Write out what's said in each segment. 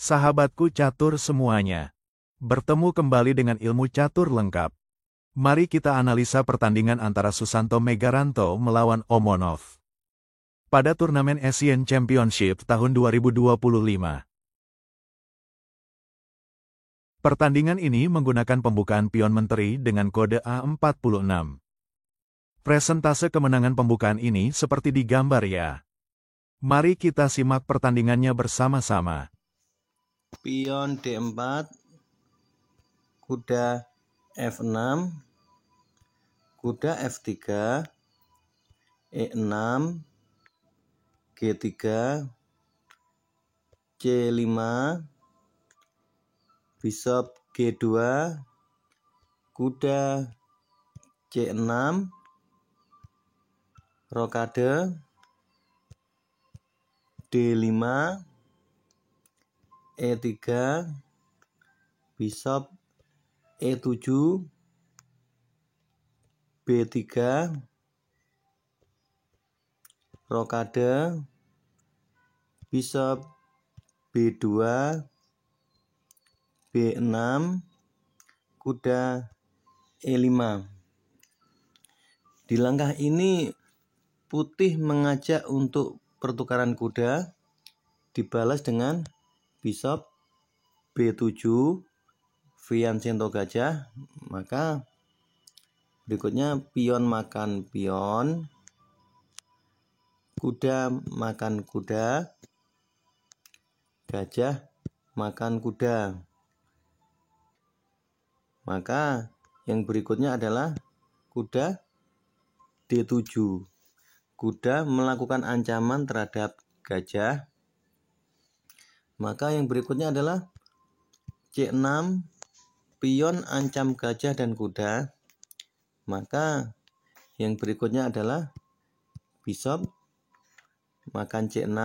Sahabatku catur semuanya. Bertemu kembali dengan ilmu catur lengkap. Mari kita analisa pertandingan antara Susanto Megaranto melawan Omonov pada turnamen Asian Championship tahun 2025. Pertandingan ini menggunakan pembukaan pion menteri dengan kode A46. Presentase kemenangan pembukaan ini seperti di gambar ya. Mari kita simak pertandingannya bersama-sama. Pion D4, kuda F6, kuda F3, E6, G3, C5, Bishop G2, kuda C6, rokade D5, E3, Bishop E7, B3, rokade, Bishop B2, B6, kuda E5. Di langkah ini putih mengajak untuk pertukaran kuda, dibalas dengan Bishop B7, Viancento gajah. Maka berikutnya pion makan pion, kuda makan kuda, gajah makan kuda. Maka yang berikutnya adalah kuda D7. Kuda melakukan ancaman terhadap gajah. Maka yang berikutnya adalah C6, pion ancam gajah dan kuda. Maka yang berikutnya adalah Bishop makan C6,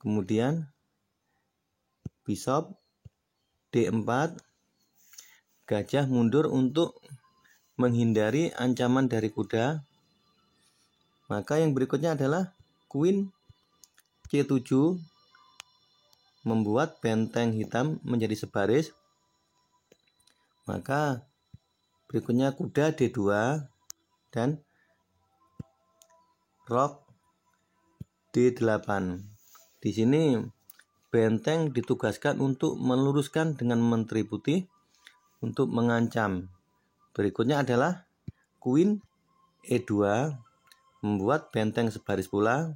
kemudian Bishop D4, gajah mundur untuk menghindari ancaman dari kuda. Maka yang berikutnya adalah Queen C7, membuat benteng hitam menjadi sebaris. Maka berikutnya kuda D2 dan rok D8. Di sini benteng ditugaskan untuk meluruskan dengan menteri putih untuk mengancam. Berikutnya adalah Queen E2, membuat benteng sebaris pula.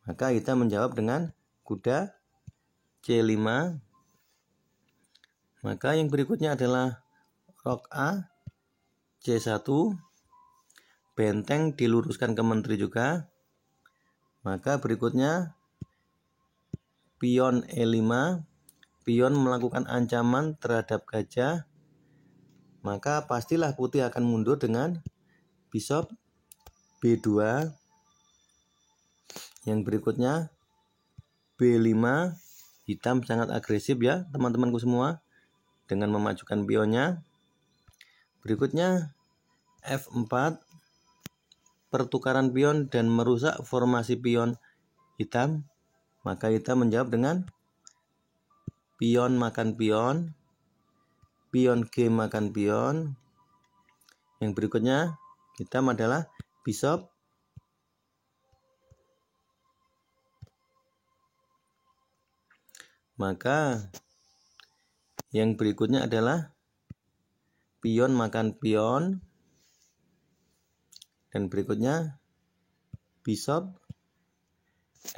Maka kita menjawab dengan kuda C5. Maka yang berikutnya adalah rok A C1, benteng diluruskan ke menteri juga. Maka berikutnya pion E5, pion melakukan ancaman terhadap gajah. Maka pastilah putih akan mundur dengan Bishop B2. Yang berikutnya B5, hitam sangat agresif ya teman-temanku semua dengan memajukan pionnya. Berikutnya F4, pertukaran pion dan merusak formasi pion hitam. Maka kita menjawab dengan pion makan pion, pion G makan pion. Yang berikutnya hitam adalah Bishop. Maka yang berikutnya adalah pion makan pion. Dan berikutnya Bishop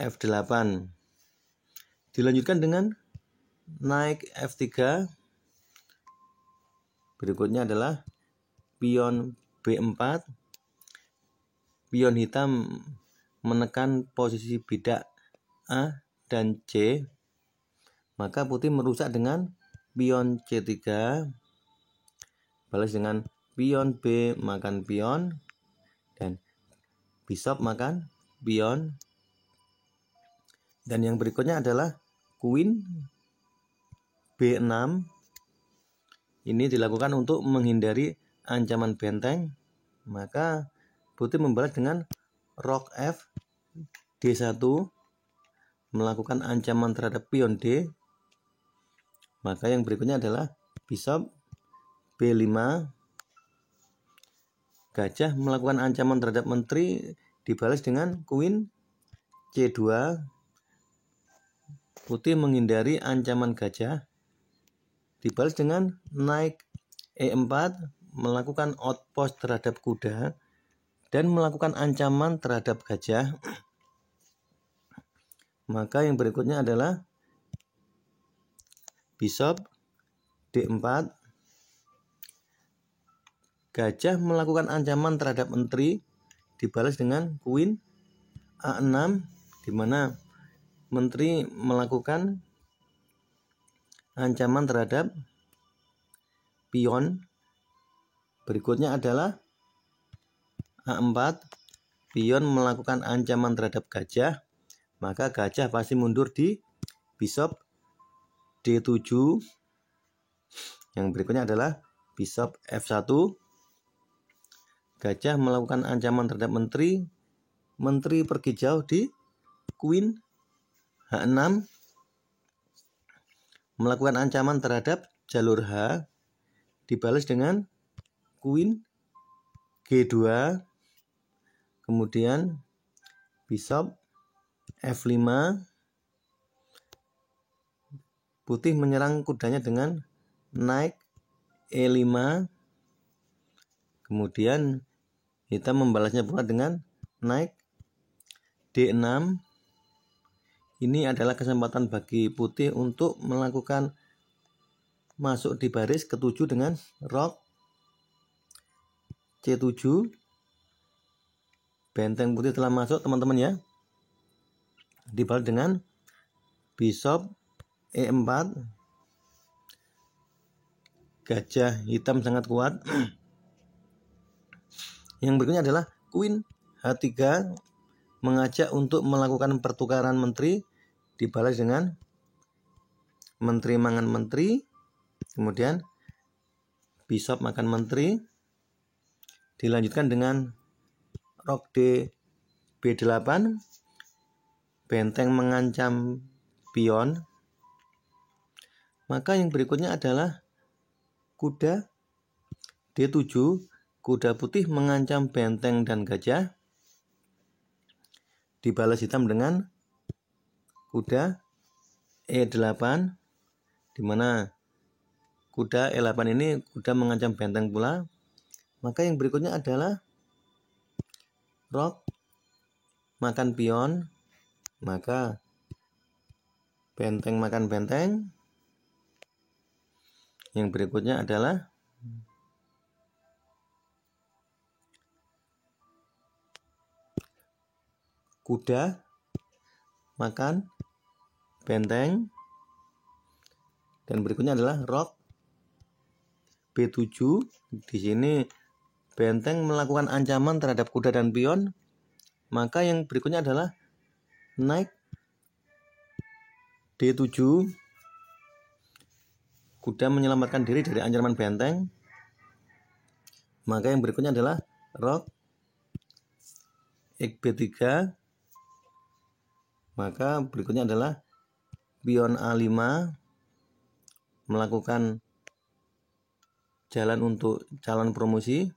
F8. Dilanjutkan dengan naik F3. Berikutnya adalah pion B4. Pion hitam menekan posisi bidak A dan C. Maka putih merusak dengan pion C3, balas dengan pion B makan pion, dan Bishop makan pion. Dan yang berikutnya adalah Queen B6. Ini dilakukan untuk menghindari ancaman benteng. Maka putih membalas dengan rok F D1, melakukan ancaman terhadap pion D, maka yang berikutnya adalah Bishop B5. Gajah melakukan ancaman terhadap menteri dibalas dengan Queen C2. Putih menghindari ancaman gajah dibalas dengan naik E4, melakukan outpost terhadap kuda dan melakukan ancaman terhadap gajah. Maka yang berikutnya adalah Bishop D4. Gajah melakukan ancaman terhadap menteri dibalas dengan Queen A6, di mana menteri melakukan ancaman terhadap pion. Berikutnya adalah A4. Pion melakukan ancaman terhadap gajah, maka gajah pasti mundur di Bishop D7. Yang berikutnya adalah Bishop F1. Gajah melakukan ancaman terhadap menteri. Menteri pergi jauh di Queen H6. Melakukan ancaman terhadap jalur H, dibalas dengan Queen G2. Kemudian Bishop F5. Putih menyerang kudanya dengan naik E5. Kemudian hitam membalasnya pula dengan naik D6. Ini adalah kesempatan bagi putih untuk melakukan masuk di baris ke-7 dengan rock C7. Benteng putih telah masuk, teman-teman ya. Dibalas dengan Bishop E4. Gajah hitam sangat kuat. Yang berikutnya adalah Queen H3, mengajak untuk melakukan pertukaran menteri, dibalas dengan menteri mangan menteri. Kemudian Bishop makan menteri. Dilanjutkan dengan Rock D B8. Benteng mengancam pion. Maka yang berikutnya adalah kuda D7. Kuda putih mengancam benteng dan gajah. Dibalas hitam dengan kuda E8, di mana kuda E8 ini kuda mengancam benteng pula. Maka yang berikutnya adalah rock makan pion. Maka benteng makan benteng. Yang berikutnya adalah kuda makan benteng. Dan berikutnya adalah rock B7. Di sini benteng melakukan ancaman terhadap kuda dan pion. Maka yang berikutnya adalah naik D7. Kuda menyelamatkan diri dari ancaman benteng. Maka yang berikutnya adalah rock B3. Maka berikutnya adalah pion A5, melakukan jalan untuk calon promosi.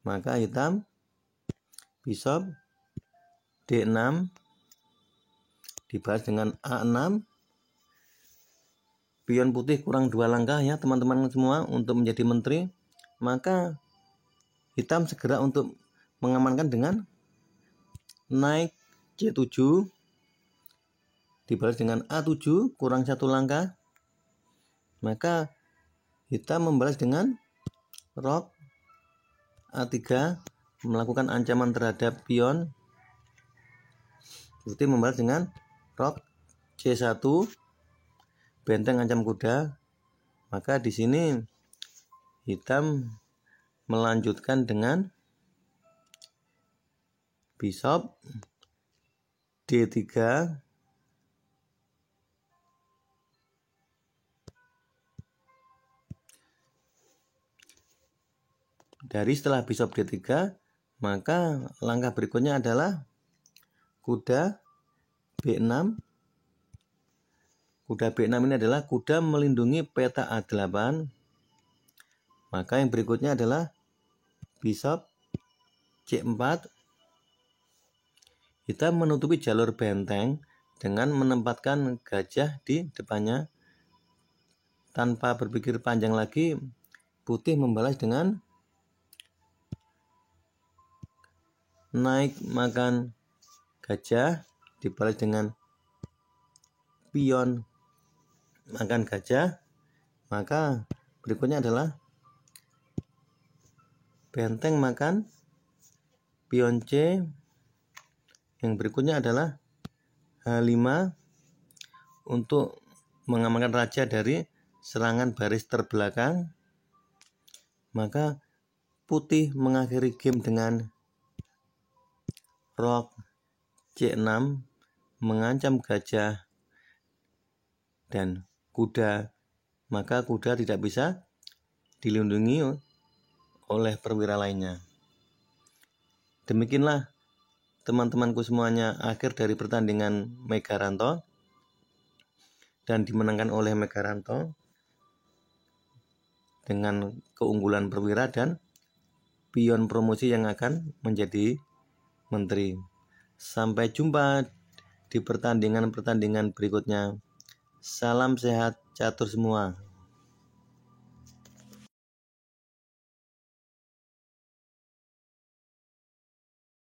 Maka hitam Bishop D6, dibalas dengan A6. Pion putih kurang 2 langkah ya teman-teman semua untuk menjadi menteri. Maka hitam segera untuk mengamankan dengan naik C7, dibalas dengan A7, kurang 1 langkah. Maka hitam membalas dengan rock A3, melakukan ancaman terhadap pion. Putih membalas dengan rock C1, benteng ancam kuda. Maka di sini hitam melanjutkan dengan Bishop D3. Dari setelah Bishop D3, maka langkah berikutnya adalah kuda B6, Kuda B6 ini adalah kuda melindungi peta A8. Maka yang berikutnya adalah Bishop C4. Kita menutupi jalur benteng dengan menempatkan gajah di depannya. Tanpa berpikir panjang lagi, putih membalas dengan naik makan gajah, dibalas dengan pion makan gajah. Maka berikutnya adalah benteng makan pion C. Yang berikutnya adalah H5 untuk mengamankan raja dari serangan baris terbelakang. Maka putih mengakhiri game dengan Rook C6 mengancam gajah dan kuda. Maka kuda tidak bisa dilindungi oleh perwira lainnya. Demikianlah teman-temanku semuanya akhir dari pertandingan Megaranto, dan dimenangkan oleh Megaranto dengan keunggulan perwira dan pion promosi yang akan menjadi menteri. Sampai jumpa di pertandingan-pertandingan berikutnya. Salam sehat catur semua.